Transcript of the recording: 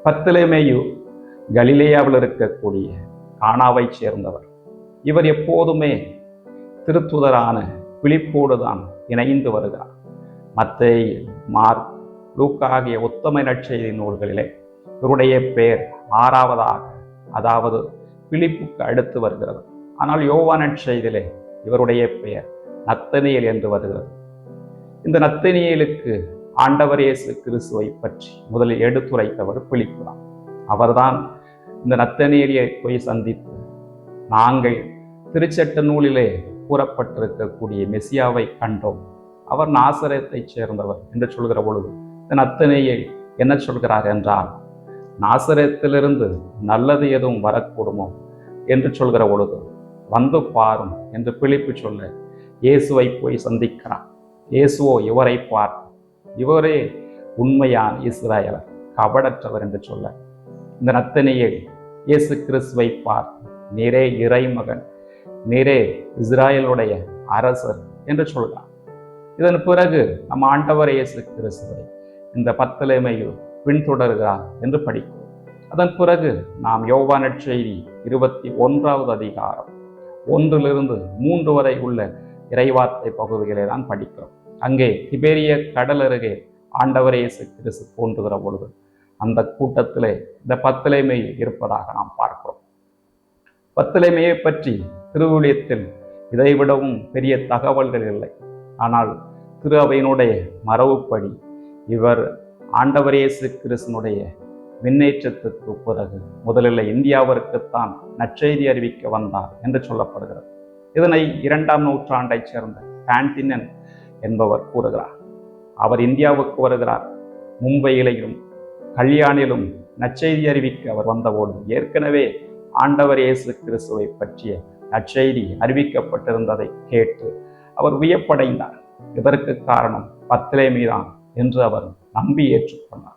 பத்லெமேயு கலிலேயாவில் இருக்கக்கூடிய கானாவைச் சேர்ந்தவர். இவர் எப்போதுமே திருத்துதரான பிலிப்போடு தான் இணைந்து வருகிறார். மத்தேயு, மார்க், லூக்கா ஆகிய உத்தம நற்செய்தி நூல்களிலே இவருடைய பெயர் 6வதாக, அதாவது பிலிப்புக்கு அடுத்து வருகிறது. ஆனால் யோவான் நற்செய்தியிலே இவருடைய பெயர் நத்தனியேல் என்று வருகிறது. இந்த நத்தனியேலுக்கு ஆண்டவர் இயேசு கிறிஸ்துவை பற்றி முதலில் எடுத்துரைத்தவர் பிலிப்பு தான். அவர்தான் இந்த நத்தனியேலை போய் சந்தித்து, நாங்கள் திருச்சட்ட நூலிலே கூறப்பட்டிருக்கக்கூடிய மெசியாவை கண்டோம், அவர் நாசரேத்தைச் சேர்ந்தவர் என்று சொல்கிற பொழுது இந்த நத்தனியேல் என்ன சொல்கிறார் என்றால், நாசரேத்திலிருந்து நல்லது எதுவும் வரக்கூடுமோ என்று சொல்கிற பொழுது வந்து பாரும் என்று பிலிப்பு சொல்ல இயேசுவை போய் சந்திக்கிறார். இயேசுவோ இவரை பார்த்து, இவரே உண்மையான இஸ்ராயலர், கபடற்றவர் என்று சொல்ல இந்த நத்தனியேல் இயேசு கிறிஸ்துவை பார்த்து, நீரே இறைமகன், நீரே இஸ்ராயலுடைய அரசர் என்று சொல்கிறார். இதன் பிறகு நம் ஆண்டவர் இயேசு கிறிஸ்துவை இந்த பத்லெமேயு பின்தொடர்கிறார் என்று படிக்கிறோம். அதன் பிறகு நாம் யோவான் நற்செய்தி 21வது அதிகாரம் 1-3 வரை உள்ள இறைவார்த்தை பகுதிகளை தான் படிக்கிறோம். அங்கே திபேரிய கடல் அருகே ஆண்டவர் இயேசு கிறிஸ்து தோன்றுகிற பொழுது அந்த கூட்டத்திலே இந்த பத்லெமேயு இருப்பதாக நாம் பார்க்கிறோம். பத்லெமேயை பற்றி திருவிழியத்தில் இதைவிடவும் பெரிய தகவல்கள் இல்லை. ஆனால் திரு அவையினுடைய மரபுப்படி இவர் ஆண்டவர் இயேசு கிறிஸ்துனுடைய விண்ணேற்றத்துக்கு பிறகு முதலில் இந்தியாவிற்குத்தான் நற்செய்தி அறிவிக்க வந்தார் என்று சொல்லப்படுகிறது. இதனை 2ஆம் நூற்றாண்டைச் சேர்ந்த பாண்டினன் என்பவர் கூறுகிறார். அவர் இந்தியாவுக்கு வருகிறார். மும்பையிலும் கல்யாணிலும் நற்செய்தி அறிவிக்க அவர் வந்தபோது ஏற்கனவே ஆண்டவர் இயேசு கிறிஸ்துவை பற்றிய நற்செய்தி அறிவிக்கப்பட்டிருந்ததை கேட்டு அவர் வியப்படைந்தார். இதற்கு காரணம் பத்லெமேயு தான் என்று அவர் நம்பி ஏற்றுக்கொண்டார்.